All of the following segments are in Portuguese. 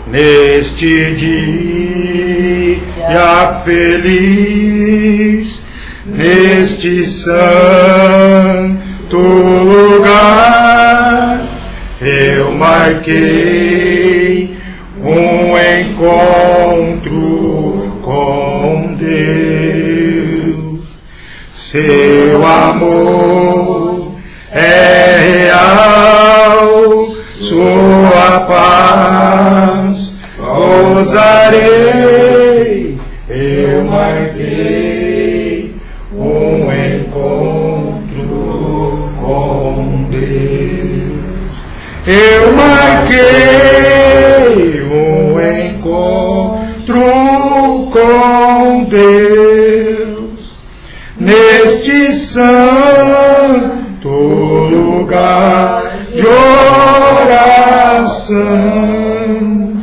neste dia feliz, neste santo lugar, eu marquei um encontro com Deus. Seu amor é real, sua paz gozarei. Eu marquei um encontro com Deus. Eu marquei um encontro com Deus neste santo lugar de oração.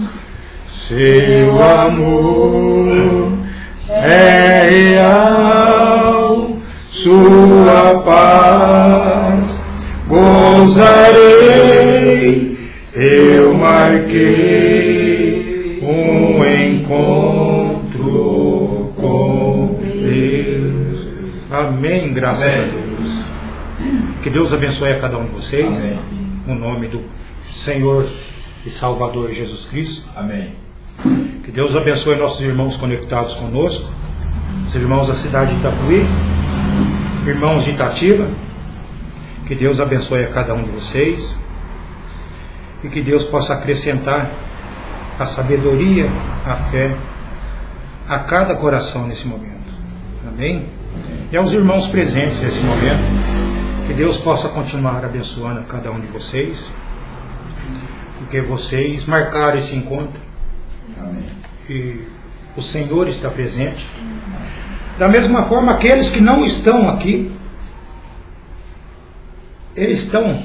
Seu amor é real, sua paz gozarei. Eu marquei um encontro com Deus. Amém, graças a Deus. Que Deus abençoe a cada um de vocês. Amém. No nome do Senhor e Salvador Jesus Cristo. Amém. Que Deus abençoe nossos irmãos conectados conosco, os irmãos da cidade de Itapuí, irmãos de Itatiba. Que Deus abençoe a cada um de vocês e que Deus possa acrescentar a sabedoria, a fé a cada coração nesse momento. Amém? E aos irmãos presentes nesse momento, que Deus possa continuar abençoando a cada um de vocês, porque vocês marcaram esse encontro. Amém. E o Senhor está presente. Da mesma forma, aqueles que não estão aqui, eles estão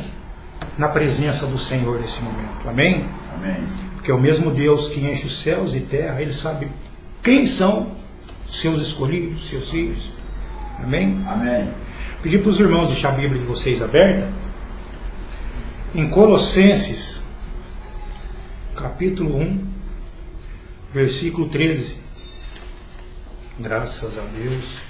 na presença do Senhor nesse momento. Amém? Amém. Porque é o mesmo Deus que enche os céus e terra, Ele sabe quem são seus escolhidos, seus filhos. Amém? Amém. Pedir para os irmãos deixar a Bíblia de vocês aberta em Colossenses, capítulo 1, versículo 13. Graças a Deus.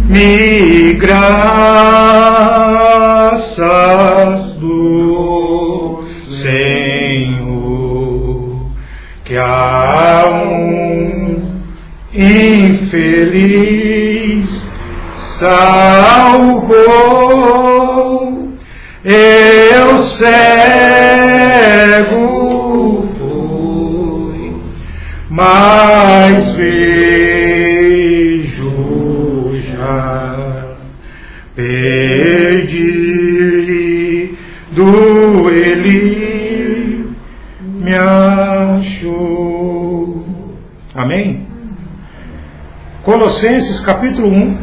Sublime graças do Senhor, que a um infeliz salvou. Eu cego fui, mas vejo já, perdido Ele me achou. Amém? Colossenses capítulo 1,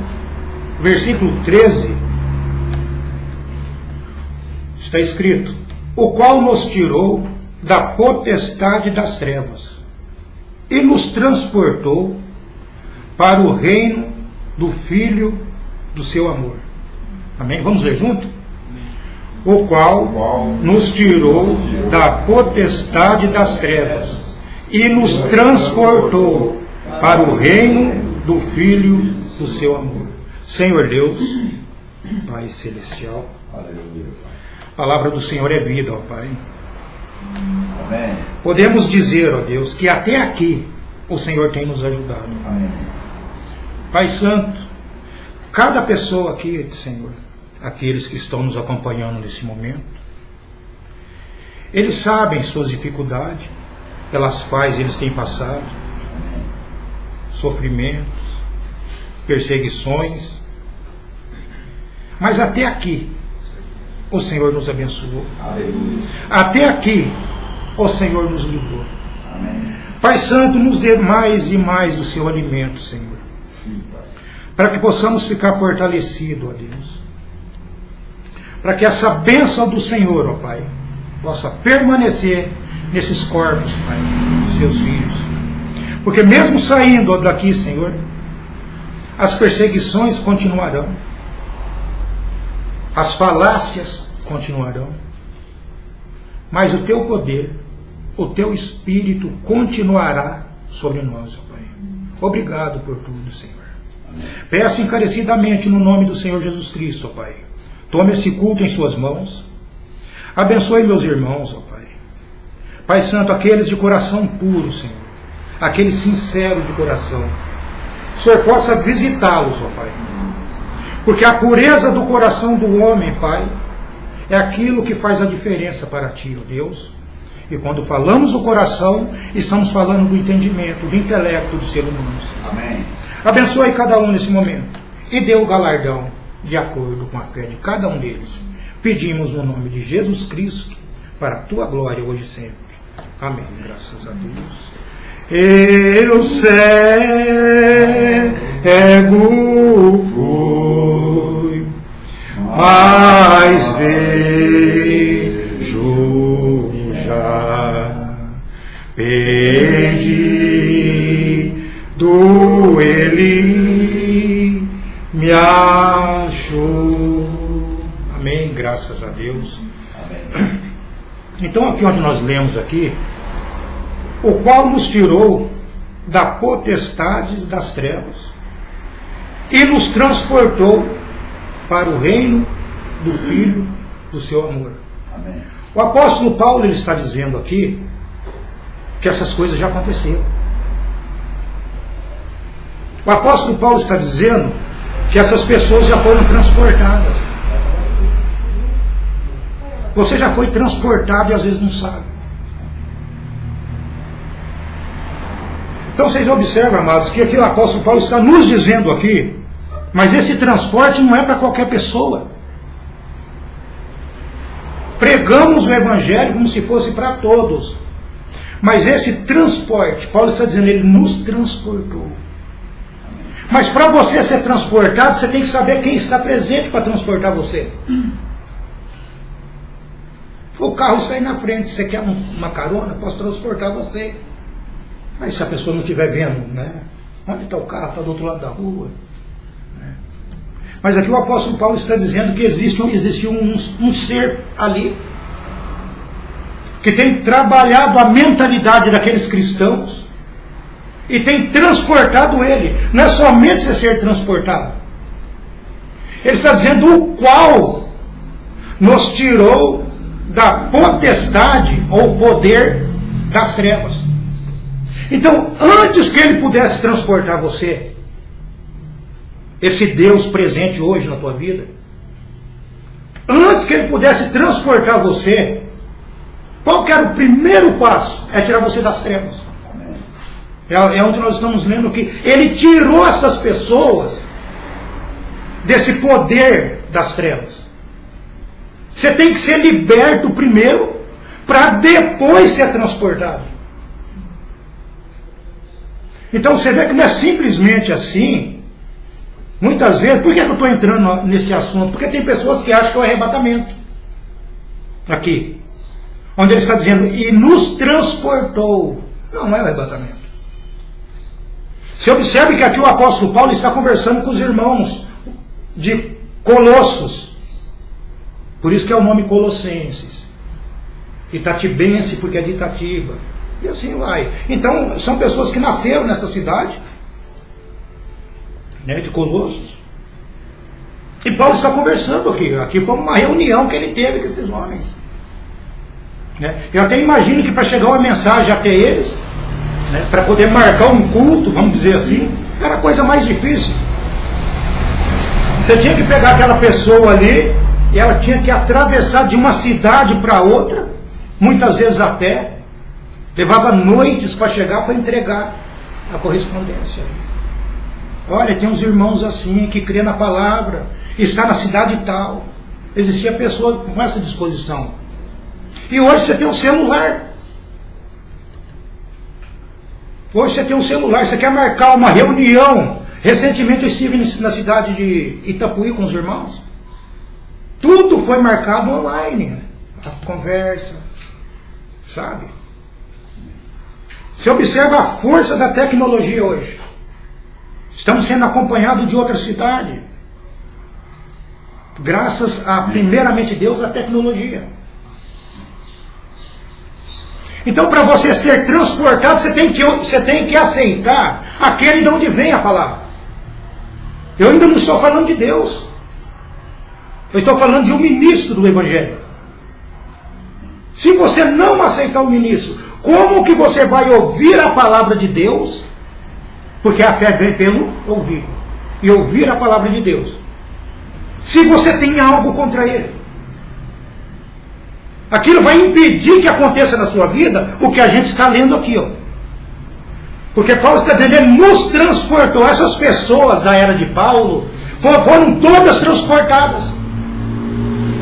versículo 13, está escrito: o qual nos tirou da potestade das trevas e nos transportou para o reino do Filho do seu amor. Amém? Vamos ler junto? O qual nos tirou da potestade das trevas e nos transportou para o reino do Filho do seu amor. Senhor Deus, Pai Celestial, Aleluia. a palavra do Senhor é vida, ó Pai. Amém. Podemos dizer, ó Deus, que até aqui o Senhor tem nos ajudado. Amém. Pai Santo, cada pessoa aqui, Senhor, aqueles que estão nos acompanhando nesse momento, eles sabem suas dificuldades, pelas quais eles têm passado, sofrimentos, perseguições, mas até aqui o Senhor nos abençoou. Aleluia. Até aqui o Senhor nos livrou. Amém. Pai Santo, nos dê mais e mais do seu alimento, Senhor, Sim, Pai. para que possamos ficar fortalecidos, ó Deus. para que essa bênção do Senhor, ó Pai, possa permanecer nesses corpos, Pai, de seus filhos. Porque mesmo saindo daqui, Senhor, as perseguições continuarão, as falácias continuarão, mas o Teu poder, o Teu Espírito continuará sobre nós, ó Pai. Obrigado por tudo, Senhor. Peço encarecidamente no nome do Senhor Jesus Cristo, ó Pai. Tome esse culto em suas mãos. Abençoe meus irmãos, ó Pai. Pai Santo, aqueles de coração puro, Senhor. Aqueles sinceros de coração. O Senhor possa visitá-los, ó Pai. Porque a pureza do coração do homem, Pai, é aquilo que faz a diferença para Ti, ó Deus. E quando falamos do coração, estamos falando do entendimento, do intelecto do ser humano, Senhor. Amém. Abençoe cada um nesse momento e dê o galardão de acordo com a fé de cada um deles. Pedimos no nome de Jesus Cristo, para a Tua glória hoje e sempre. Amém. Graças a Deus. Eu cego fui, mas vejo já. Perdido Ele me achou. Amém, graças a Deus. Amém. Então aqui onde nós lemos aqui, o qual nos tirou da potestade das trevas e nos transportou para o reino do Filho do seu amor. Amém. O apóstolo Paulo ele está dizendo aqui que essas coisas já aconteceram. O apóstolo Paulo está dizendo que essas pessoas já foram transportadas. Você já foi transportado e às vezes não sabe. Então vocês observam, amados, que aqui o apóstolo Paulo está nos dizendo aqui, mas esse transporte não é para qualquer pessoa. Pregamos o Evangelho como se fosse para todos. Mas esse transporte, Paulo está dizendo, ele nos transportou. Mas para você ser transportado, você tem que saber quem está presente para transportar você. O carro está aí na frente, você quer uma carona, posso transportar você. Mas se a pessoa não estiver vendo, né? Onde está o carro? Está do outro lado da rua. Né? Mas aqui o apóstolo Paulo está dizendo que existe um ser ali que tem trabalhado a mentalidade daqueles cristãos e tem transportado ele. Não é somente você ser transportado. Ele está dizendo o qual nos tirou da potestade ou poder das trevas. Então, antes que ele pudesse transportar você, esse Deus presente hoje na tua vida, antes que ele pudesse transportar você, qual que era o primeiro passo? É tirar você das trevas. É onde nós estamos lendo que ele tirou essas pessoas desse poder das trevas. Você tem que ser liberto primeiro, para depois ser transportado. Então você vê que não é simplesmente assim. Muitas vezes, por que eu estou entrando nesse assunto? Porque tem pessoas que acham que é o arrebatamento. Aqui. Onde ele está dizendo, e nos transportou. Não é o arrebatamento. Você observe que aqui o apóstolo Paulo está conversando com os irmãos de Colossos. Por isso que é o nome Colossenses. Itatibense, porque é de Itatiba. E assim vai. Então, são pessoas que nasceram nessa cidade, né, de Colossos. E Paulo está conversando aqui. Aqui foi uma reunião que ele teve com esses homens. Né? Eu até imagino que para chegar uma mensagem até eles, né, para poder marcar um culto, vamos dizer assim, era a coisa mais difícil. Você tinha que pegar aquela pessoa ali, e ela tinha que atravessar de uma cidade para outra, muitas vezes a pé. Levava noites para chegar para entregar a correspondência. Olha, tem uns irmãos assim que crê na palavra, está na cidade tal. Existia pessoa com essa disposição. E hoje você tem um celular. Hoje você tem um celular, você quer marcar uma reunião. Recentemente eu estive na cidade de Itapuí com os irmãos. Tudo foi marcado online. A conversa, sabe? Você observa a força da tecnologia hoje. Estamos sendo acompanhados de outra cidade. Graças a, primeiramente Deus, a tecnologia. Então, para você ser transportado, você tem que aceitar aquele de onde vem a palavra. Eu ainda não estou falando de Deus. Eu estou falando de um ministro do Evangelho. Se você não aceitar o ministro, como que você vai ouvir a palavra de Deus? Porque a fé vem pelo ouvir. E ouvir a palavra de Deus. Se você tem algo contra ele. Aquilo vai impedir que aconteça na sua vida o que a gente está lendo aqui. Ó. Porque Paulo está dizendo, ele nos transportou. Essas pessoas da era de Paulo foram todas transportadas.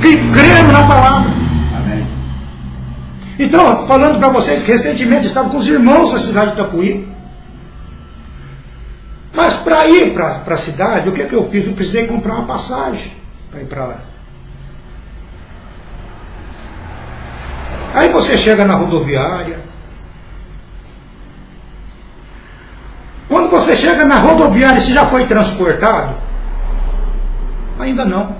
Que creram na palavra. Amém. Então, falando para vocês que recentemente estava com os irmãos da cidade de Itapuí. Mas para ir para a cidade, o que eu fiz? Eu precisei comprar uma passagem para ir para lá. Aí você chega na rodoviária. Quando você chega na rodoviária, você já foi transportado? Ainda não.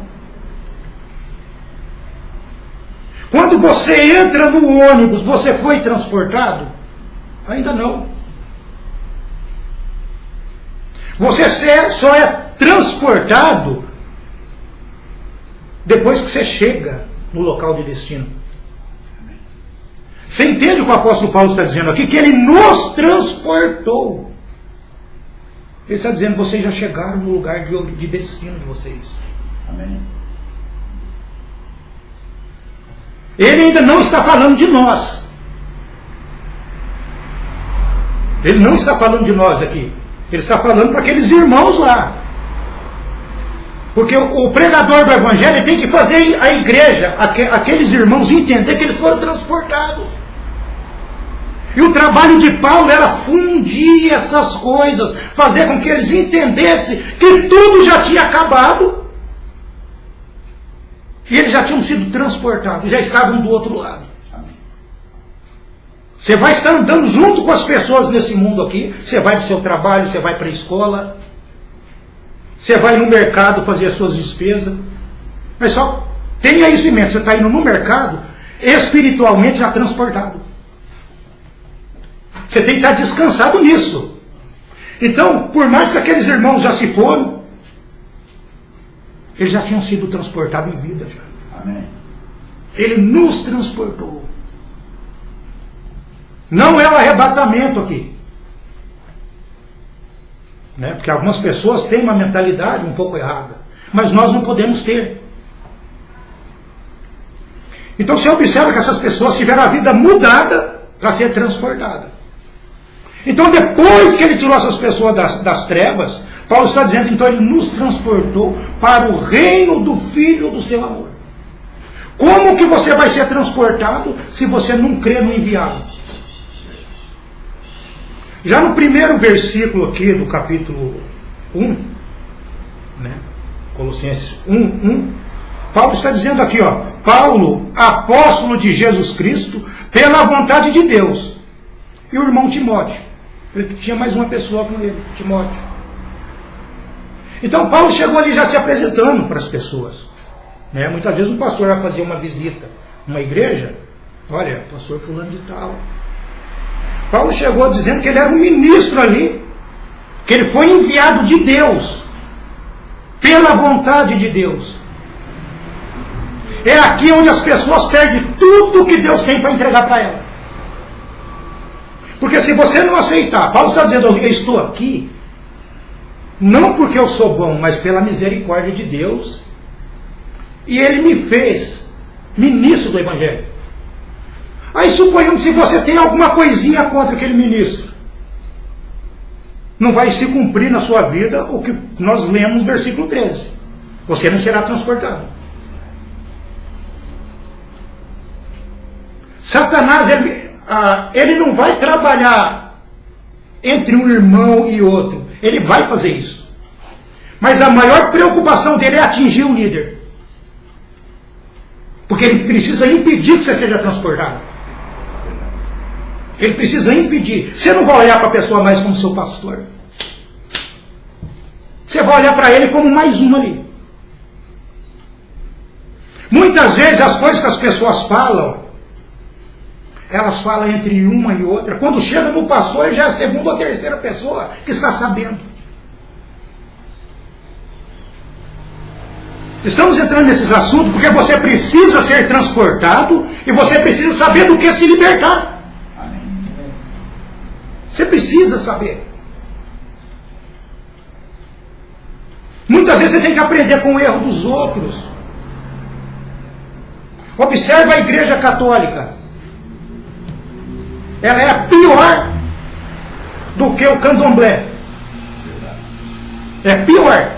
Quando você entra no ônibus, você foi transportado? Ainda não. Você só é transportado depois que você chega no local de destino. Você entende o que o apóstolo Paulo está dizendo aqui? Que ele nos transportou. Ele está dizendo, vocês já chegaram no lugar de destino de vocês. Amém. Ele ainda não está falando de nós. Ele não está falando de nós aqui. Ele está falando para aqueles irmãos lá. Porque o pregador do Evangelho tem que fazer a igreja, aqueles irmãos, entender que eles foram transportados. E o trabalho de Paulo era fundir essas coisas, fazer com que eles entendessem que tudo já tinha acabado. E eles já tinham sido transportados, já estavam do outro lado. Você vai estar andando junto com as pessoas nesse mundo aqui. Você vai para o seu trabalho, você vai para a escola. Você vai no mercado fazer as suas despesas. Mas só tenha isso em mente. Você está indo no mercado, espiritualmente já transportado. Você tem que estar descansado nisso. Então, por mais que aqueles irmãos já se foram, eles já tinham sido transportados em vida. Já. Amém. Ele nos transportou. Não é o arrebatamento aqui. Né? Porque algumas pessoas têm uma mentalidade um pouco errada. Mas nós não podemos ter. Então você observa que essas pessoas tiveram a vida mudada para ser transportada. Então depois que ele tirou essas pessoas das trevas, Paulo está dizendo, então ele nos transportou para o reino do Filho do seu amor. Como que você vai ser transportado se você não crê no enviado? Já no primeiro versículo aqui do capítulo 1, né, Colossenses 1, Paulo está dizendo aqui, ó, Paulo, apóstolo de Jesus Cristo, pela vontade de Deus. E o irmão Timóteo. Ele tinha mais uma pessoa com ele, Timóteo. Então Paulo chegou ali já se apresentando para as pessoas. Né? Muitas vezes o pastor vai fazer uma visita numa igreja. Olha, pastor fulano de tal. Paulo chegou dizendo que ele era um ministro ali, que ele foi enviado de Deus, pela vontade de Deus. É aqui onde as pessoas perdem tudo que Deus tem para entregar para elas. Porque se você não aceitar, Paulo está dizendo, eu estou aqui, não porque eu sou bom, mas pela misericórdia de Deus, e Ele me fez ministro do Evangelho. Aí suponhamos se você tem alguma coisinha contra aquele ministro. Não vai se cumprir na sua vida o que nós lemos no versículo 13. Você não será transportado. Satanás, ele não vai trabalhar entre um irmão e outro. Ele vai fazer isso. Mas a maior preocupação dele é atingir o líder. Porque ele precisa impedir que você seja transportado. Ele precisa impedir. Você não vai olhar para a pessoa mais como seu pastor. Você vai olhar para ele como mais um ali. Muitas vezes as coisas que as pessoas falam, elas falam entre uma e outra. Quando chega no pastor, já é a segunda ou terceira pessoa que está sabendo. Estamos entrando nesses assuntos porque você precisa ser transportado e você precisa saber do que se libertar. Você precisa saber. Muitas vezes você tem que aprender com o erro dos outros. Observa a Igreja Católica. Ela é pior do que o candomblé. É pior.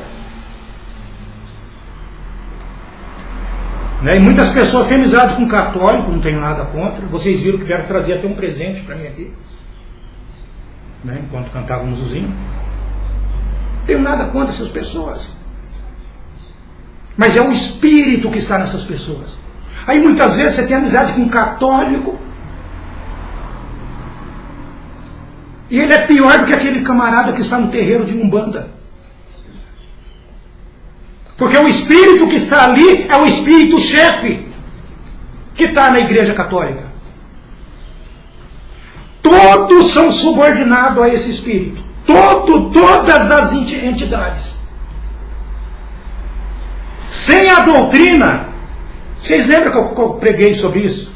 Né? E muitas pessoas têm amizade com católico, não tenho nada contra. Vocês viram que vieram trazer até um presente para mim aqui. Né? Enquanto cantávamos os hinos. Tenho nada contra essas pessoas. Mas é o espírito que está nessas pessoas. Aí muitas vezes você tem amizade com um católico. E ele é pior do que aquele camarada que está no terreiro de Umbanda. Porque o espírito que está ali é o espírito chefe que está na Igreja Católica. Todos são subordinados a esse espírito. Todas as entidades. Sem a doutrina, vocês lembram que eu preguei sobre isso?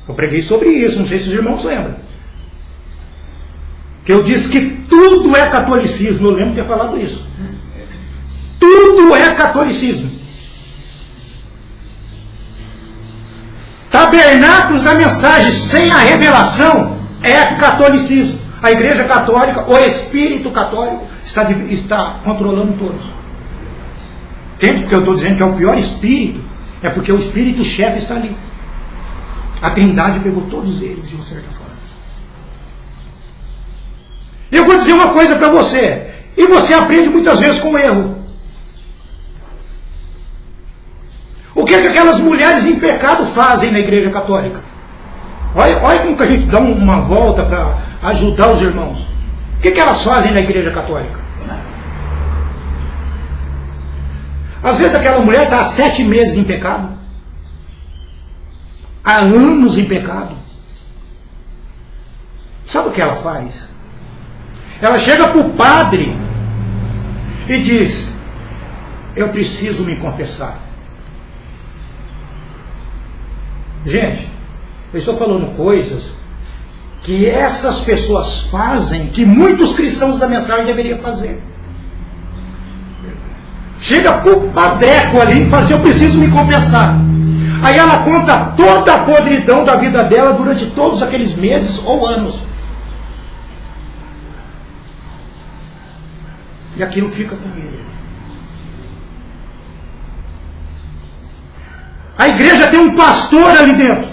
Eu preguei sobre isso, não sei se os irmãos lembram. Que eu disse que tudo é catolicismo, eu lembro de ter falado isso. Tudo é catolicismo. Tabernáculos da mensagem sem a revelação é catolicismo. A Igreja Católica, o Espírito Católico, está controlando todos. Entende? Porque eu estou dizendo que é o pior espírito, é porque o espírito chefe está ali. A Trindade pegou todos eles, de uma certa forma. Eu vou dizer uma coisa para você, e você aprende muitas vezes com erro. O que aquelas mulheres em pecado fazem na Igreja Católica? Olha como que a gente dá uma volta para ajudar os irmãos. O que elas fazem na Igreja Católica? Às vezes aquela mulher está há 7 meses em pecado. Há anos em pecado. Sabe o que ela faz? Ela chega para o padre e diz: eu preciso me confessar. Gente, eu estou falando coisas que essas pessoas fazem, que muitos cristãos da mensagem deveriam fazer. Chega para o padreco ali e fala assim: eu preciso me confessar. Aí ela conta toda a podridão da vida dela durante todos aqueles meses ou anos. E aquilo fica com ele. A igreja tem um pastor ali dentro.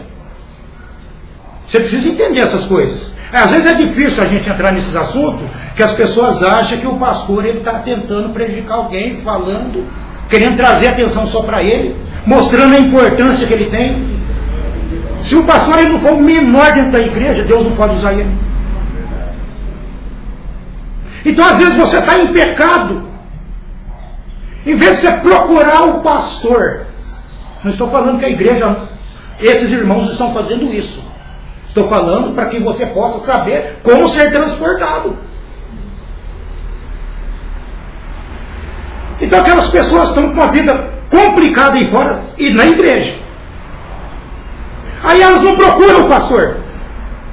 Você precisa entender essas coisas. Às vezes é difícil a gente entrar nesses assuntos, que as pessoas acham que o pastor está tentando prejudicar alguém, falando, querendo trazer atenção só para ele, mostrando a importância que ele tem. Se o pastor ele não for o menor dentro da igreja, Deus não pode usar ele. Então às vezes você está em pecado. Em vez de você procurar o pastor, não estou falando que a igreja, esses irmãos estão fazendo isso. Estou falando para que você possa saber como ser transportado. Então aquelas pessoas estão com uma vida complicada aí fora e na igreja. Aí elas não procuram o pastor.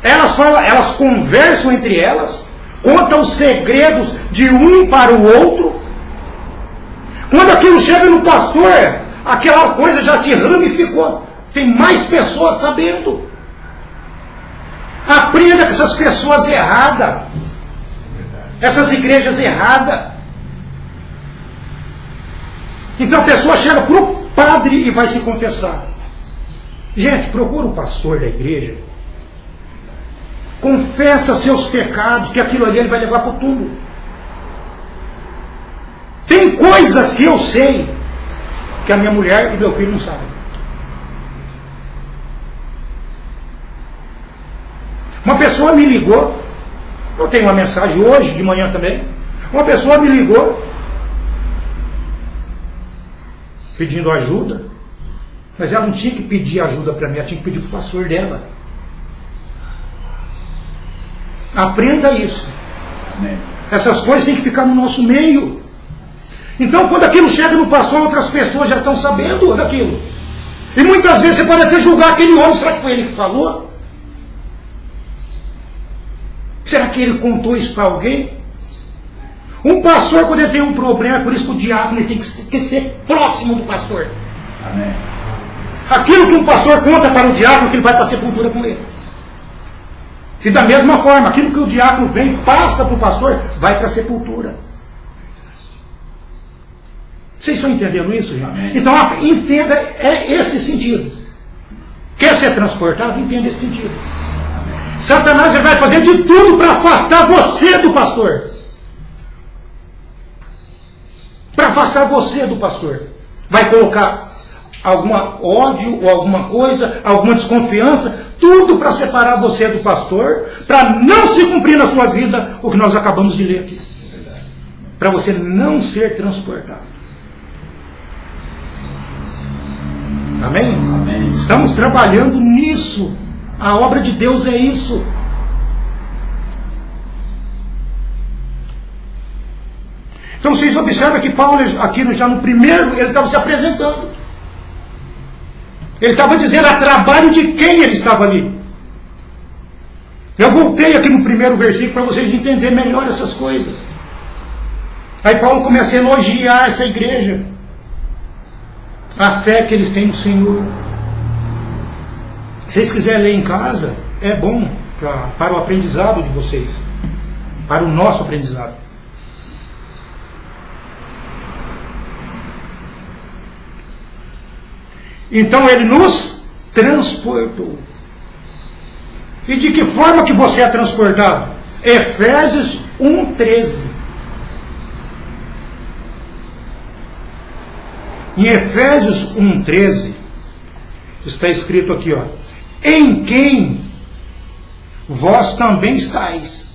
Elas falam, elas conversam entre elas, contam os segredos de um para o outro. Quando aquilo chega no pastor, aquela coisa já se ramificou. Tem mais pessoas sabendo. Aprenda com essas pessoas erradas. Essas igrejas erradas. Então a pessoa chega para o padre e vai se confessar. Gente, procura o pastor da igreja. Confessa seus pecados, que aquilo ali ele vai levar para o túmulo. Tem coisas que eu sei que a minha mulher e meu filho não sabem. Uma pessoa me ligou, eu tenho uma mensagem hoje, de manhã também. Uma pessoa me ligou, pedindo ajuda, mas ela não tinha que pedir ajuda para mim, ela tinha que pedir para o pastor dela. Aprenda isso. Amém. Essas coisas têm que ficar no nosso meio. Então, quando aquilo chega no pastor, outras pessoas já estão sabendo daquilo. E muitas vezes você pode até julgar aquele homem, será que foi ele que falou? Será que ele contou isso para alguém? Um pastor, quando ele tem um problema, é por isso que o diácono ele tem que ser próximo do pastor. Amém. Aquilo que um pastor conta para o diácono, que ele vai para a sepultura com ele. E da mesma forma, aquilo que o diácono vem, passa para o pastor, vai para a sepultura. Vocês estão entendendo isso, já? Então, entenda esse sentido. Quer ser transportado? Entenda esse sentido. Satanás ele vai fazer de tudo para afastar você do pastor. Para afastar você do pastor. Vai colocar alguma ódio ou alguma coisa, alguma desconfiança, tudo para separar você do pastor, para não se cumprir na sua vida o que nós acabamos de ler aqui. Para você não ser transportado. Amém? Amém. Estamos trabalhando nisso. A obra de Deus é isso. Então vocês observam que Paulo, aqui já no primeiro, ele estava se apresentando. Ele estava dizendo a trabalho de quem ele estava ali. Eu voltei aqui no primeiro versículo para vocês entenderem melhor essas coisas. Aí Paulo começa a elogiar essa igreja. A fé que eles têm no Senhor. Se vocês quiserem ler em casa, é bom para o aprendizado de vocês. Para o nosso aprendizado. Então ele nos transportou. E de que forma que você é transportado? Efésios 1:13. Em Efésios 1:13 está escrito aqui, ó: em quem vós também estáis.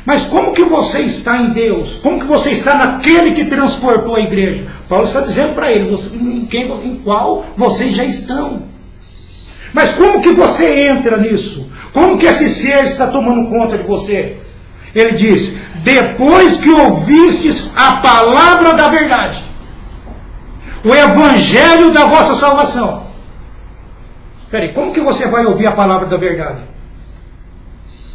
Mas como que você está em Deus? Como que você está naquele que transportou a igreja? Paulo está dizendo para ele, em qual vocês já estão. Mas como que você entra nisso? Como que esse ser está tomando conta de você? Ele diz, depois que ouvistes a palavra da verdade, o evangelho da vossa salvação. Peraí, como que você vai ouvir a palavra da verdade?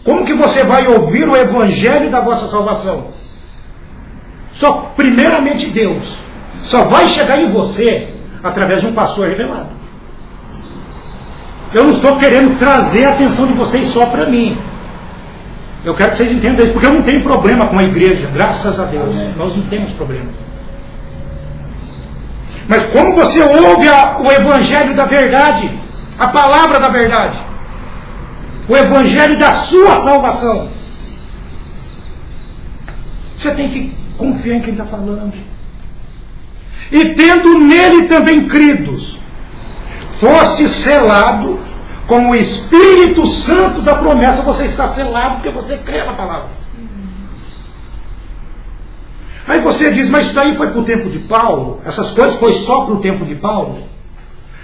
Como que você vai ouvir o evangelho da vossa salvação? Só primeiramente Deus. Só vai chegar em você através de um pastor revelado. Eu não estou querendo trazer a atenção de vocês só para mim. Eu quero que vocês entendam isso, porque eu não tenho problema com a igreja, graças a Deus. Amém. Nós não temos problema. Mas como você ouve o evangelho da verdade, a palavra da verdade, o evangelho da sua salvação, você tem que confiar em quem está falando. E tendo nele também cridos, foste selado com o Espírito Santo da promessa. Você está selado porque você crê na palavra. Aí você diz, mas isso daí foi para o tempo de Paulo? Essas coisas foi só para o tempo de Paulo?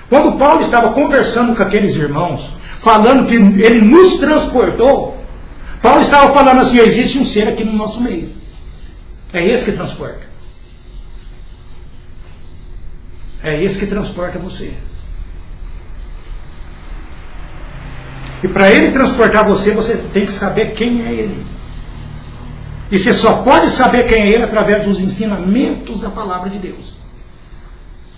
Quando Paulo estava conversando com aqueles irmãos, falando que ele nos transportou, Paulo estava falando assim, existe um ser aqui no nosso meio. É esse que transporta. É esse que transporta você. E para ele transportar você, você tem que saber quem é ele. E você só pode saber quem é ele através dos ensinamentos da palavra de Deus.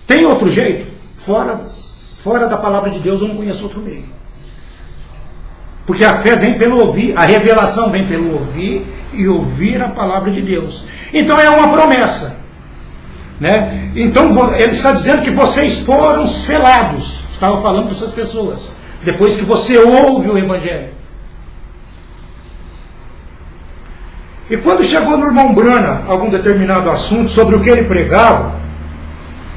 Tem outro jeito? Fora da palavra de Deus eu não conheço outro meio. Porque a fé vem pelo ouvir, a revelação vem pelo ouvir e ouvir a palavra de Deus. Então é uma promessa. Né? Então ele está dizendo que vocês foram selados. Estava falando para essas pessoas. Depois que você ouve o evangelho. E quando chegou no irmão Brana algum determinado assunto sobre o que ele pregava,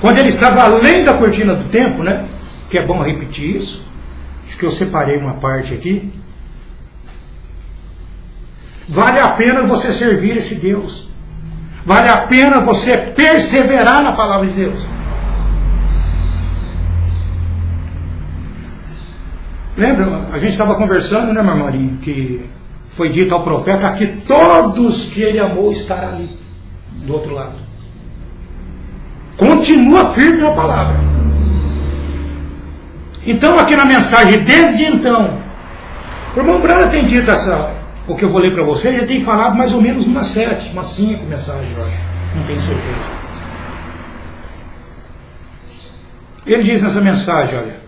quando ele estava além da cortina do tempo, né? Que é bom repetir isso, Acho que eu separei uma parte aqui. Vale a pena você servir esse Deus. Vale a pena você perseverar na palavra de Deus. Lembra? A gente estava conversando, né, Marmarinho? Que foi dito ao profeta que todos que ele amou estarão ali, do outro lado. Continua firme na palavra. Então, aqui na mensagem, desde então, o irmão Brana tem dito o que eu vou ler para vocês, ele tem falado mais ou menos umas 7, umas 5 mensagens, eu acho. Não tenho certeza. Ele diz nessa mensagem, olha: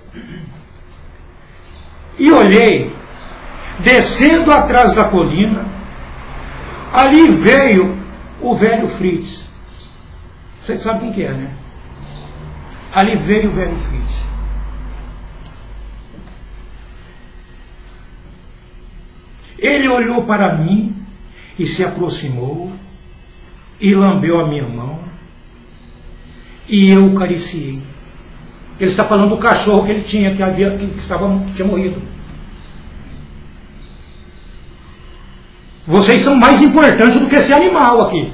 e olhei, descendo atrás da colina, ali veio o velho Fritz. Vocês sabem quem que é, né? Ali veio o velho Fritz. Ele olhou para mim e se aproximou e lambeu a minha mão e eu o acariciei. Ele está falando do cachorro que ele tinha, que tinha morrido. Vocês são mais importantes do que esse animal aqui.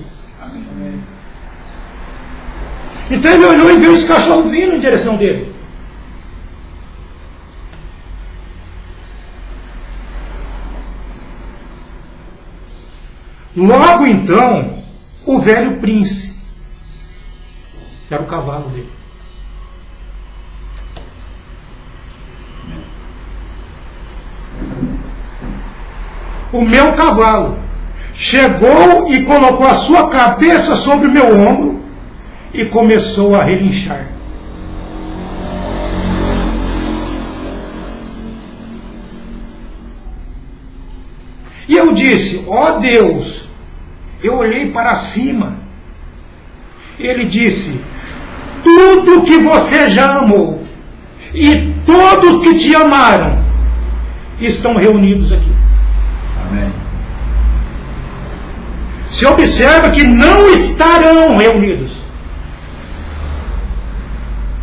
Então ele olhou e viu esse cachorro vindo em direção dele. Logo então, o velho príncipe, que era o cavalo dele, o meu cavalo chegou e colocou a sua cabeça sobre o meu ombro e começou a relinchar. E eu disse: ó Deus, eu olhei para cima. Ele disse: tudo que você já amou e todos que te amaram estão reunidos aqui. Amém. Se observa que não estarão reunidos.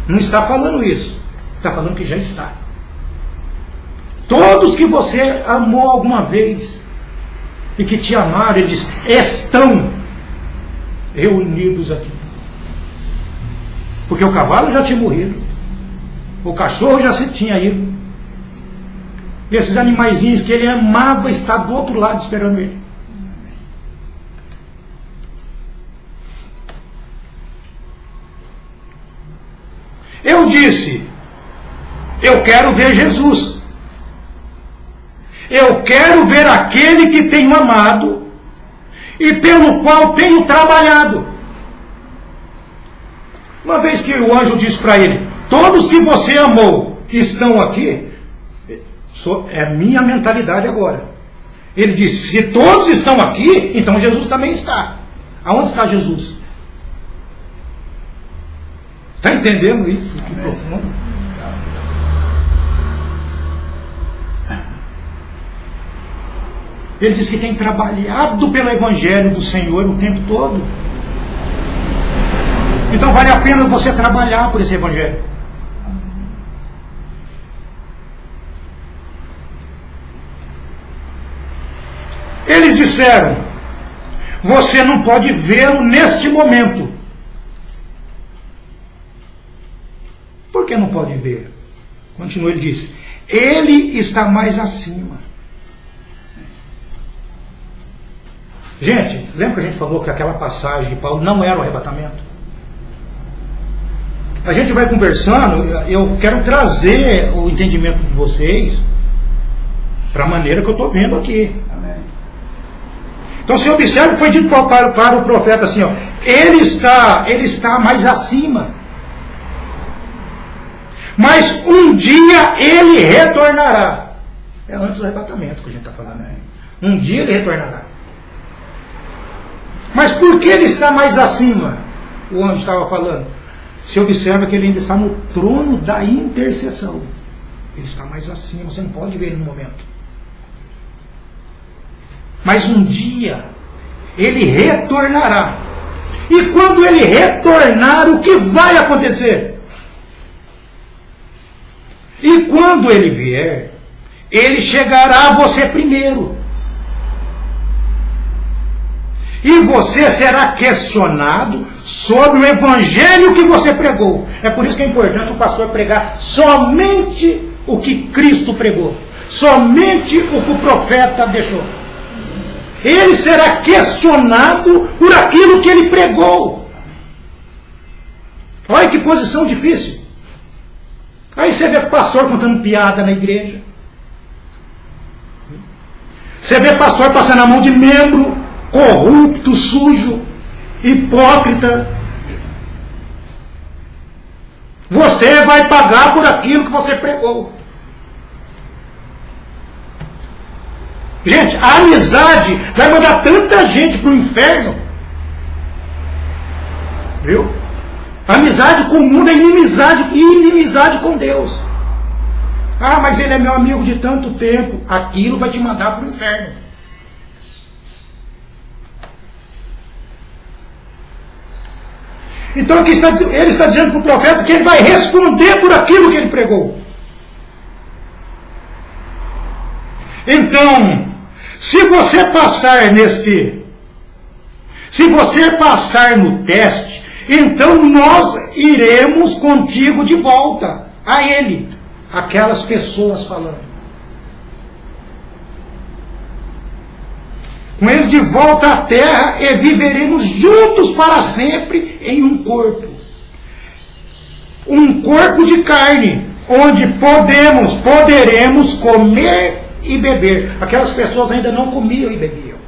Não está falando isso. Está falando que já está. Todos que você amou alguma vez e que te amaram, ele diz, estão reunidos aqui. Porque o cavalo já tinha morrido. O cachorro já se tinha ido. E esses animaizinhos que ele amava estão do outro lado esperando ele. Eu disse: eu quero ver Jesus. Eu quero ver aquele que tenho amado e pelo qual tenho trabalhado. Uma vez que o anjo disse para ele: todos que você amou estão aqui, é minha mentalidade agora. Ele disse: se todos estão aqui, então Jesus também está. Aonde está Jesus? Está entendendo isso? Que profundo. Ele diz que tem trabalhado pelo Evangelho do Senhor o tempo todo. Então vale a pena você trabalhar por esse Evangelho. Eles disseram: você não pode vê-lo neste momento. Por que não pode ver? Continua, ele diz: ele está mais acima. Gente, lembra que a gente falou que aquela passagem de Paulo não era o arrebatamento? A gente vai conversando, eu quero trazer o entendimento de vocês para a maneira que eu estou vendo aqui. Amém. Então você observa que foi dito para o profeta assim, ó, ele está mais acima. Mas um dia ele retornará. É antes do arrebatamento que a gente está falando aí. Um dia ele retornará. Mas por que ele está mais acima? O anjo estava falando. Você observa que ele ainda está no trono da intercessão. Ele está mais acima, você não pode ver ele no momento. Mas um dia ele retornará. E quando ele retornar, o que vai acontecer? E quando ele vier, ele chegará a você primeiro. E você será questionado sobre o evangelho que você pregou. É por isso que é importante o pastor pregar somente o que Cristo pregou. Somente o que o profeta deixou. Ele será questionado por aquilo que ele pregou. Olha que posição difícil. Aí você vê o pastor contando piada na igreja. Você vê pastor passando a mão de membro corrupto, sujo, hipócrita. Você vai pagar por aquilo que você pregou. Gente, a amizade vai mandar tanta gente para o inferno. Viu? Amizade com o mundo é inimizade e inimizade com Deus. Ah, mas ele é meu amigo de tanto tempo. Aquilo vai te mandar para o inferno. Então aqui ele está dizendo para o profeta que ele vai responder por aquilo que ele pregou. Então, se você passar no teste, então nós iremos contigo de volta a ele. Aquelas pessoas falando. Com ele de volta à terra e viveremos juntos para sempre em um corpo. Um corpo de carne, onde poderemos comer e beber. Aquelas pessoas ainda não comiam e bebiam.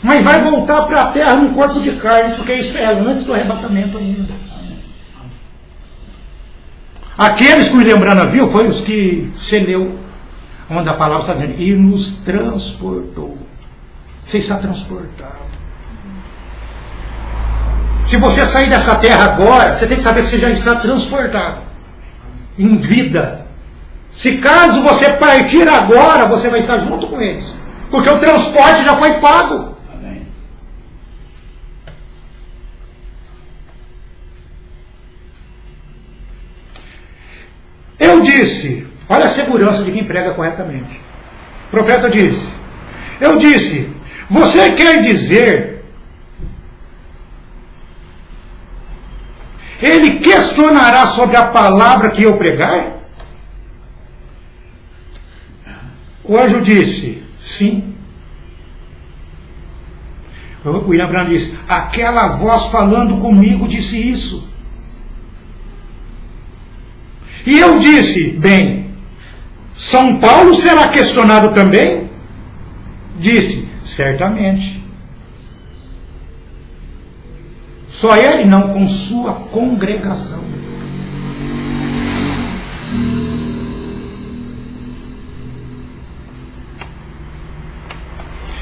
Mas vai voltar para a terra num corpo de carne, porque isso é antes do arrebatamento ainda. Aqueles que o lembrando viu, foi os que você leu, onde a palavra está dizendo, e nos transportou. Você está transportado. Se você sair dessa terra agora, você tem que saber que você já está transportado. Em vida. Se caso você partir agora, você vai estar junto com eles. Porque o transporte já foi pago. Amém. Eu disse, olha a segurança de quem prega corretamente. O profeta disse, eu disse, você quer dizer, ele questionará sobre a palavra que eu pregar? O anjo disse, sim. O William Branham disse, aquela voz falando comigo disse isso. E eu disse, bem, São Paulo será questionado também? Disse, certamente. Só ele não, com sua congregação.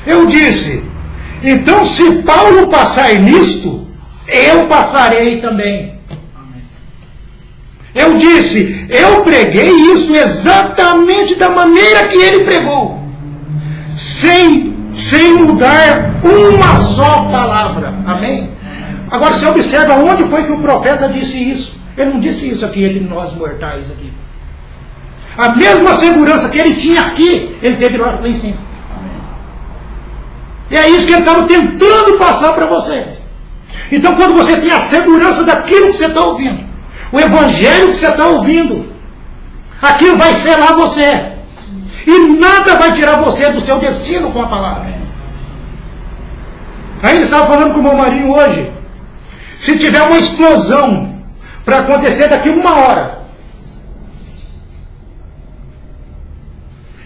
Eu disse, então se Paulo passar nisto, eu passarei também. Eu disse, eu preguei isso exatamente da maneira que ele pregou, sem mudar uma só palavra. Amém? Agora você observa onde foi que o profeta disse isso. Ele não disse isso aqui entre nós mortais aqui. A mesma segurança que ele tinha aqui, ele teve lá em cima. E é isso que ele estava tentando passar para vocês. Então quando você tem a segurança daquilo que você está ouvindo, o evangelho que você está ouvindo, aquilo vai selar você. E nada vai tirar você do seu destino com a palavra. Ainda estava falando com o meu marido hoje. Se tiver uma explosão para acontecer daqui 1 hora,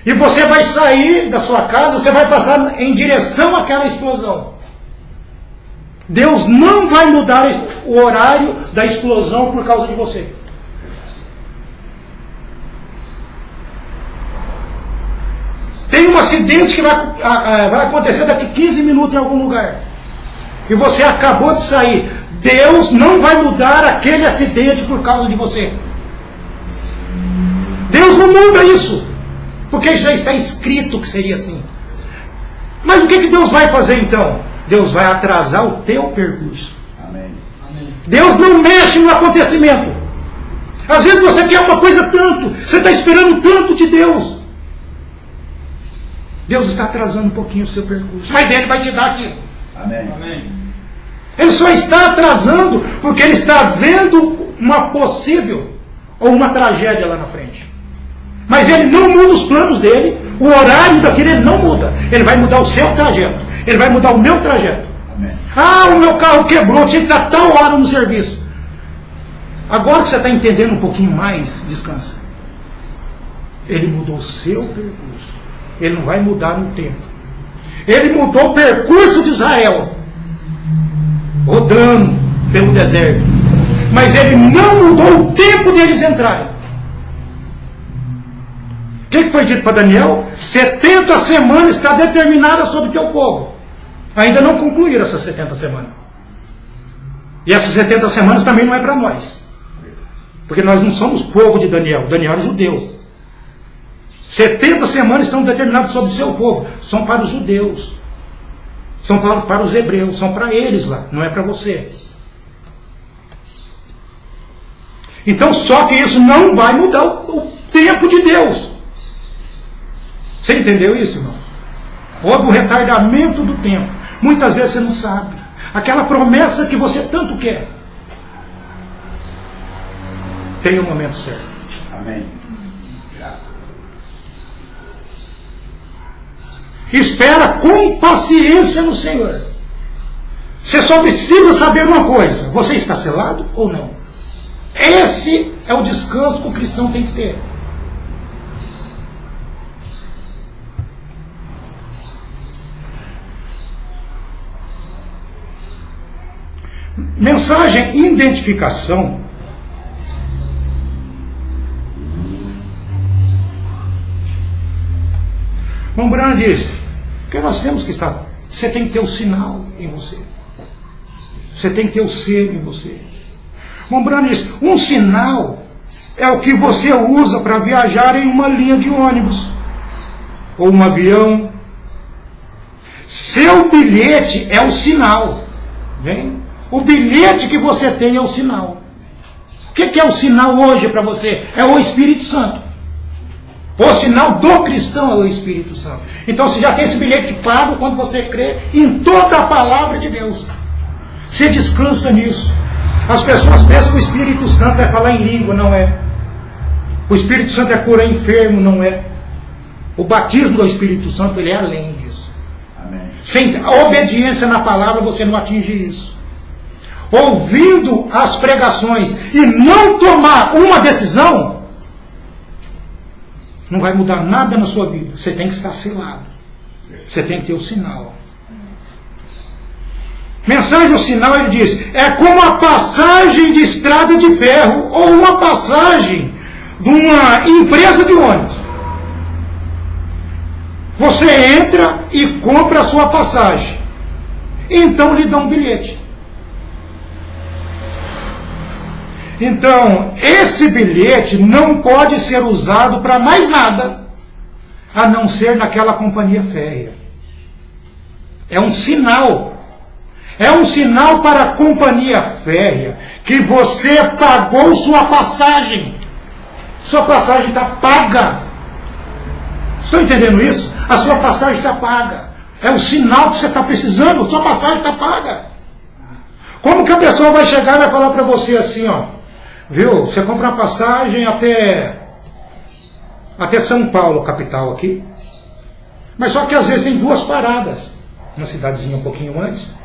e você vai sair da sua casa, você vai passar em direção àquela explosão, Deus não vai mudar o horário da explosão por causa de você. Tem um acidente que vai acontecer daqui 15 minutos em algum lugar, e você acabou de sair. Deus não vai mudar aquele acidente por causa de você. Deus não muda isso, porque já está escrito que seria assim. Mas o que Deus vai fazer então? Deus vai atrasar o teu percurso. Amém. Deus não mexe no acontecimento. Às vezes você quer uma coisa tanto, você está esperando tanto de Deus. Deus está atrasando um pouquinho o seu percurso, mas Ele vai te dar aquilo. Amém. Amém. Ele só está atrasando porque Ele está vendo uma possível ou uma tragédia lá na frente. Mas Ele não muda os planos dele, o horário daquele Ele não muda. Ele vai mudar o seu trajeto, Ele vai mudar o meu trajeto. Amém. Ah, o meu carro quebrou, tinha que estar tal hora no serviço. Agora que você está entendendo um pouquinho mais, descansa. Ele mudou o seu percurso. Ele não vai mudar no tempo. Ele mudou o percurso de Israel, rodando pelo deserto. Mas Ele não mudou o tempo deles entrarem. O que foi dito para Daniel? 70 semanas está determinada sobre o teu povo. Ainda não concluíram essas 70 semanas. E essas 70 semanas também não é para nós. Porque nós não somos povo de Daniel. Daniel é judeu. 70 semanas estão determinadas sobre o seu povo. São para os judeus. São para os hebreus. São para eles lá. Não é para você. Então, só que isso não vai mudar o tempo de Deus. Você entendeu isso, irmão? Houve um retardamento do tempo. Muitas vezes você não sabe. Aquela promessa que você tanto quer. Tem o momento certo. Amém. Graças. Espera com paciência no Senhor. Você só precisa saber uma coisa. Você está selado ou não? Esse é o descanso que o cristão tem que ter. Mensagem identificação. Irmão Branham diz que nós temos que estar. Você tem que ter o sinal em você. Você tem que ter o selo em você. Irmão Branham diz: um sinal é o que você usa para viajar em uma linha de ônibus ou um avião. Seu bilhete é o sinal. Vem? O bilhete que você tem é o sinal. O que é o sinal hoje para você? É o Espírito Santo. O sinal do cristão é o Espírito Santo. Então você já tem esse bilhete pago quando você crê em toda a palavra de Deus. Você descansa nisso. As pessoas pensam que o Espírito Santo é falar em língua, não é. O Espírito Santo é curar enfermo, não é. O batismo do Espírito Santo, ele é além disso. Amém. Sem a obediência na palavra, você não atinge isso. Ouvindo as pregações e não tomar uma decisão, não vai mudar nada na sua vida. Você tem que estar selado. Você tem que ter o sinal. Mensagem o sinal, ele diz, é como a passagem de estrada de ferro ou uma passagem de uma empresa de ônibus. Você entra e compra a sua passagem. Então lhe dão um bilhete. Então, esse bilhete não pode ser usado para mais nada, a não ser naquela companhia férrea. É um sinal. É um sinal para a companhia férrea que você pagou sua passagem. Sua passagem está paga. Estão entendendo isso? A sua passagem está paga. É o sinal que você está precisando. Sua passagem está paga. Como que a pessoa vai chegar e vai falar para você assim, ó, viu? Você compra uma passagem até São Paulo, capital aqui. Mas só que às vezes tem 2 paradas. Uma cidadezinha um pouquinho antes.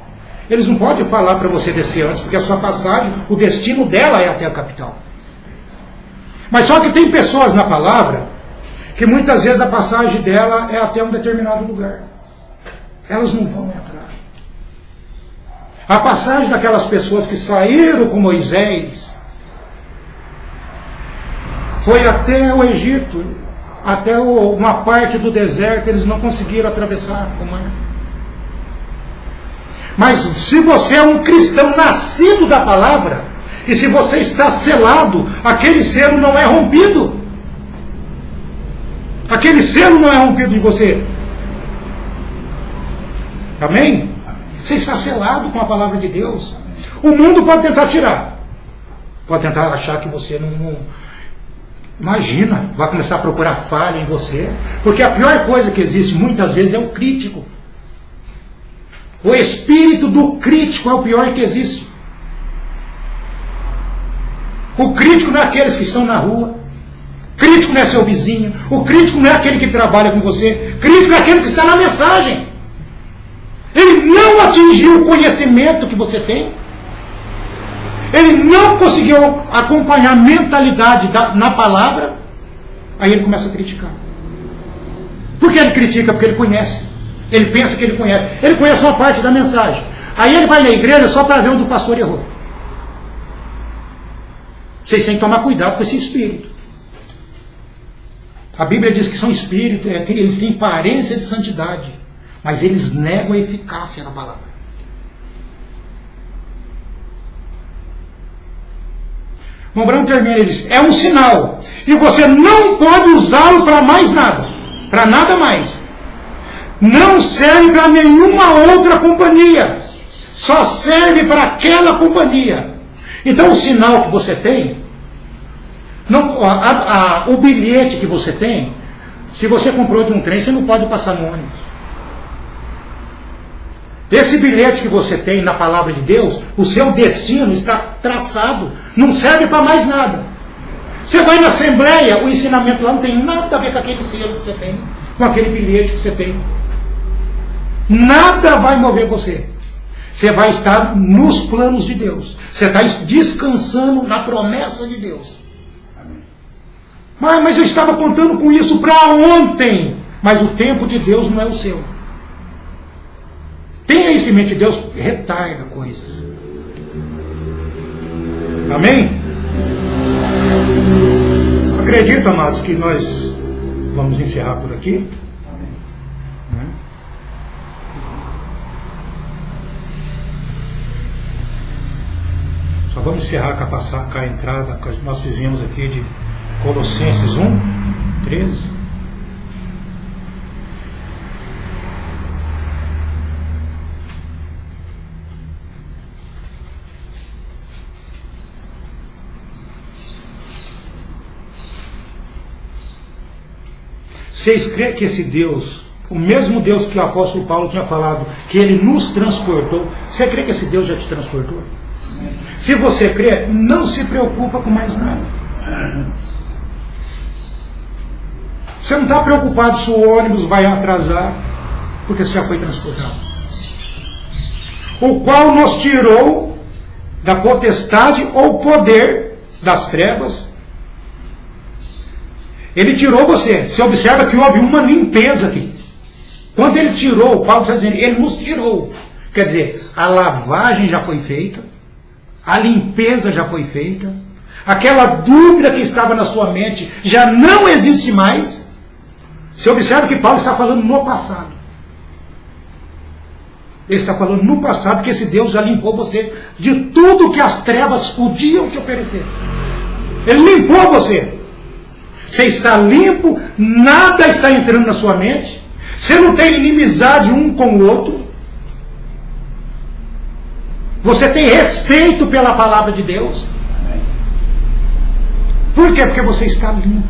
Eles não podem falar para você descer antes, porque a sua passagem, o destino dela é até a capital. Mas só que tem pessoas na palavra que muitas vezes a passagem dela é até um determinado lugar. Elas não vão entrar. A passagem daquelas pessoas que saíram com Moisés foi até o Egito, até uma parte do deserto, eles não conseguiram atravessar o mar. Mas se você é um cristão nascido da palavra, e se você está selado, aquele selo não é rompido. Aquele selo não é rompido em você. Amém? Você está selado com a palavra de Deus. O mundo pode tentar tirar. Pode tentar achar que você não... Imagina, vai começar a procurar falha em você. Porque a pior coisa que existe muitas vezes é o crítico. O espírito do crítico é o pior que existe. O crítico não é aqueles que estão na rua. O crítico não é seu vizinho. O crítico não é aquele que trabalha com você. O crítico é aquele que está na mensagem. Ele não atingiu o conhecimento que você tem. Ele não conseguiu acompanhar a mentalidade na palavra. Aí ele começa a criticar. Por que ele critica? Porque ele conhece. Ele pensa que ele conhece. Ele conhece uma parte da mensagem. Aí ele vai na igreja só para ver onde o pastor errou. Vocês têm que tomar cuidado com esse espírito. A Bíblia diz que são espíritos, eles têm aparência de santidade, mas eles negam a eficácia na palavra. O Branco termina, ele diz, é um sinal, e você não pode usá-lo para mais nada, para nada mais. Não serve para nenhuma outra companhia, só serve para aquela companhia. Então o sinal que você tem, o bilhete que você tem, se você comprou de um trem, você não pode passar no ônibus. Esse bilhete que você tem na palavra de Deus, o seu destino está traçado, não serve para mais nada. Você vai na assembleia, o ensinamento lá não tem nada a ver com aquele selo que você tem, com aquele bilhete que você tem. Nada vai mover você. Você vai estar nos planos de Deus. Você está descansando na promessa de Deus. Mas eu estava contando com isso para ontem. Mas o tempo de Deus não é o seu. Tenha isso em mente, Deus retarda coisas. Amém? Acredito, amados, que nós vamos encerrar por aqui. Só vamos encerrar com a entrada que nós fizemos aqui de Colossenses 1, 13. Vocês creem que esse Deus, o mesmo Deus que o apóstolo Paulo tinha falado, que ele nos transportou, você crê que esse Deus já te transportou? Se você crê, não se preocupa com mais nada. Você não está preocupado se o ônibus vai atrasar, porque você já foi transportado. O qual nos tirou da potestade ou poder das trevas. Ele tirou você. Você observa que houve uma limpeza aqui. Quando ele tirou, Paulo está dizendo, ele nos tirou. Quer dizer, a lavagem já foi feita, a limpeza já foi feita, aquela dúvida que estava na sua mente já não existe mais. Você observa que Paulo está falando no passado. Ele está falando no passado que esse Deus já limpou você de tudo que as trevas podiam te oferecer. Ele limpou você. Você está limpo, nada está entrando na sua mente. Você não tem inimizade um com o outro. Você tem respeito pela palavra de Deus. Por quê? Porque você está limpo.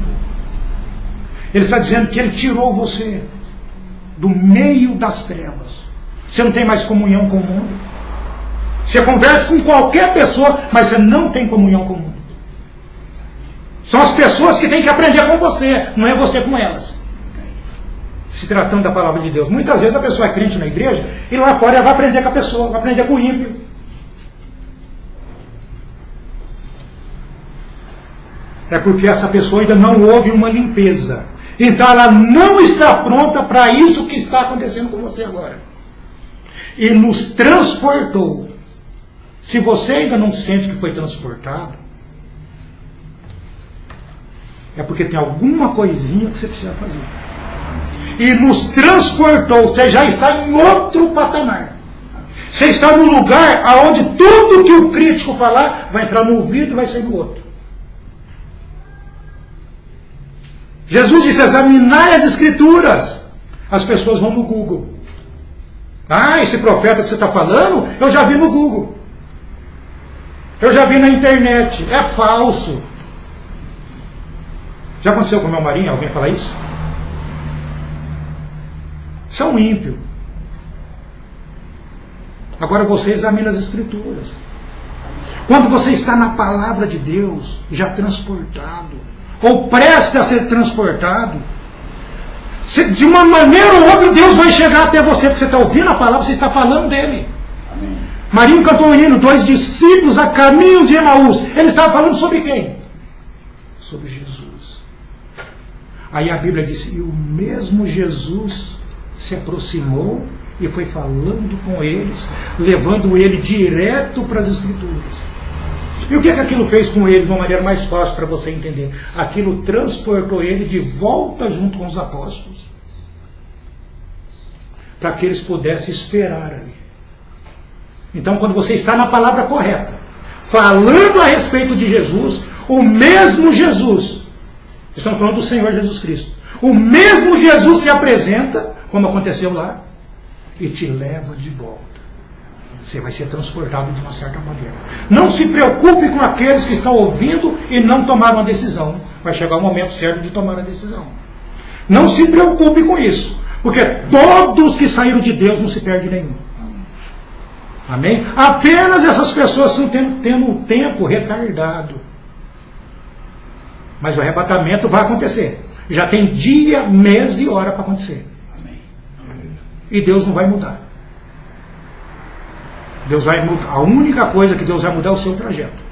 Ele está dizendo que ele tirou você do meio das trevas. Você não tem mais comunhão com o mundo. Você conversa com qualquer pessoa, mas você não tem comunhão com o mundo. São as pessoas que têm que aprender com você, não é você com elas. Se tratando da palavra de Deus. Muitas vezes a pessoa é crente na igreja e lá fora ela vai aprender com a pessoa, vai aprender com o ímpio. É porque essa pessoa ainda não houve uma limpeza. Então ela não está pronta para isso que está acontecendo com você agora. E nos transportou. Se você ainda não sente que foi transportado, é porque tem alguma coisinha que você precisa fazer. E nos transportou, você já está em outro patamar. Você está num lugar onde tudo que o crítico falar vai entrar no ouvido e vai sair no outro. Jesus disse, examinai as escrituras. As pessoas vão no Google. Ah, esse profeta que você está falando, eu já vi no Google. Eu já vi na internet, é falso. Já aconteceu com o meu marido? Alguém fala isso? São ímpios. Agora você examina as Escrituras. Quando você está na palavra de Deus, já transportado, ou prestes a ser transportado, de uma maneira ou outra Deus vai chegar até você, porque você está ouvindo a palavra, você está falando dele. Amém. Marinho cantou um hino, 2 discípulos a caminho de Emaús. Ele estava falando sobre quem? Sobre Jesus. Aí a Bíblia disse, e o mesmo Jesus se aproximou e foi falando com eles, levando ele direto para as Escrituras. E o que aquilo fez com ele de uma maneira mais fácil para você entender? Aquilo transportou ele de volta junto com os apóstolos, para que eles pudessem esperar ali. Então, quando você está na palavra correta, falando a respeito de Jesus, o mesmo Jesus, estamos falando do Senhor Jesus Cristo, o mesmo Jesus se apresenta, como aconteceu lá, e te leva de volta. Você vai ser transportado de uma certa maneira. Não se preocupe com aqueles que estão ouvindo e não tomaram a decisão. Vai chegar o momento certo de tomar a decisão. Não se preocupe com isso, porque todos que saíram de Deus não se perde nenhum. Amém? Apenas essas pessoas estão tendo um tempo retardado. Mas o arrebatamento vai acontecer. Já tem dia, mês e hora para acontecer. Amém. E Deus não vai mudar. Deus vai mudar. A única coisa que Deus vai mudar é o seu trajeto.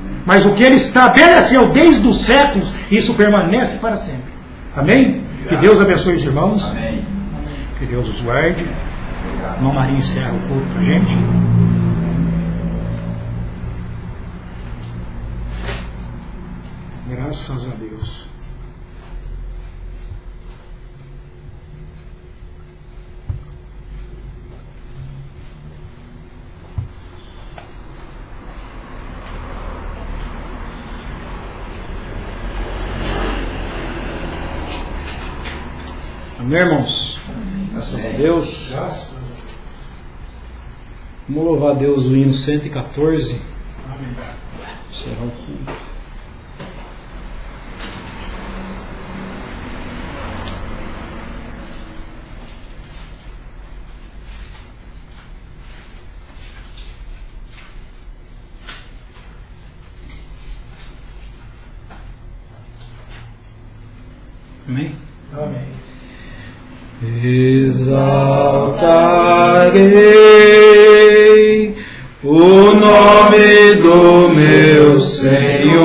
Amém. Mas o que Ele estabeleceu desde os séculos, isso permanece para sempre. Amém? Obrigado. Que Deus abençoe os irmãos. Amém. Que Deus os guarde. Irmão Marinho encerra o culto para a gente. Graças a Deus. Amém, irmãos? Graças a Deus. Graças a Deus. Vamos louvar a Deus o hino 114. Amém. Encerrar o culto. Amém? Amém. Exaltarei o nome do meu Senhor,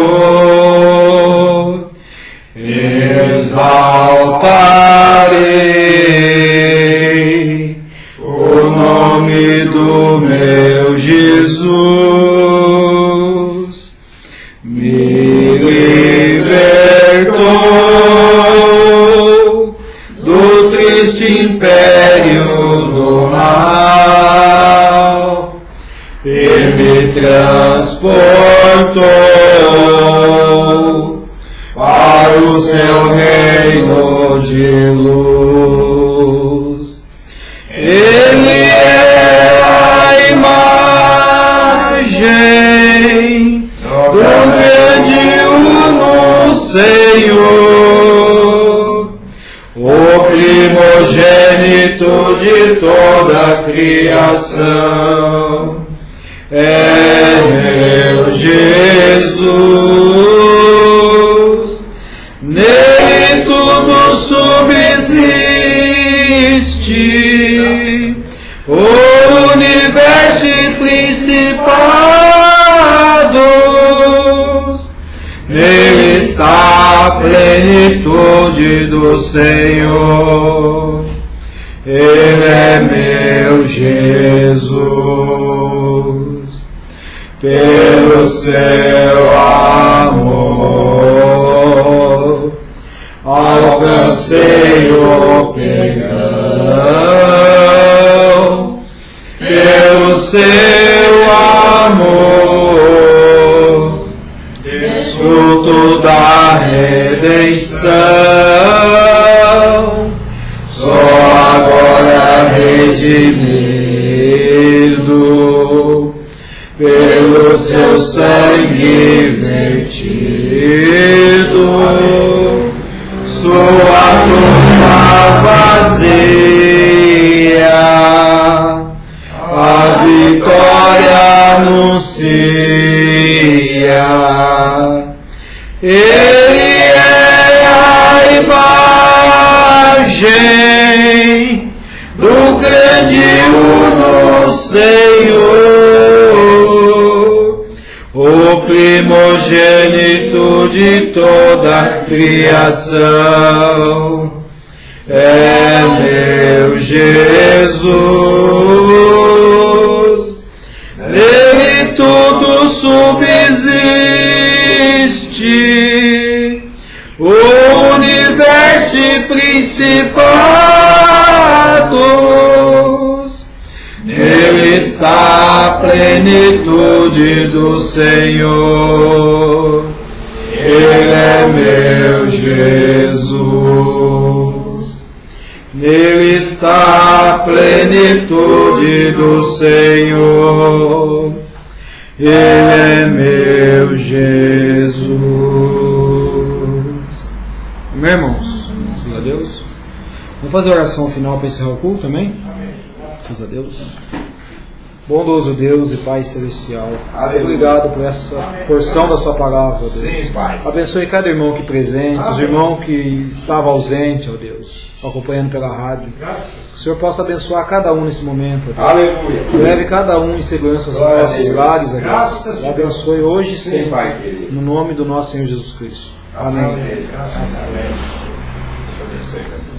exaltarei o nome do meu Jesus, me libertou do triste império do mal e me transportou para o seu reino de luz. Ele é a imagem do grande uno Senhor, o primogênito de toda a criação, é meu Jesus, nele tudo subsiste, o universo e principados, nele está a plenitude do Senhor. Ele é meu Jesus, pelo seu amor alcancei o perdão, pelo seu amor desfruto da redenção, só agora redimido pelo do seu sangue vertido, sua tumba vazia, a vitória anuncia. Ele é a imagem do grande uno Senhor, o primogênito de toda a criação. É meu Jesus, nele tudo subsiste, o universo e principados, nele está a plenitude do Senhor. Ele é meu Jesus, nele está a plenitude do Senhor. Ele é meu Jesus. Amém, irmãos? Graças a Deus. Vamos fazer a oração final para encerrar o culto também? Graças a Deus. Bondoso Deus e Pai Celestial, Aleluia. Obrigado por essa porção da sua palavra, ó Deus. Sim, Pai. Abençoe cada irmão aqui presente, os irmãos que estavam ausentes, ó Deus, acompanhando pela rádio. Que o Senhor possa abençoar cada um nesse momento, ó Deus. Aleluia. Leve cada um em segurança aos Glória a nossos Deus. lares, ó Graças Deus. a Deus. Abençoe hoje e Sim, sempre, Pai querido. no nome do nosso Senhor Jesus Cristo. Amém. Graças a Deus. Deus abençoe.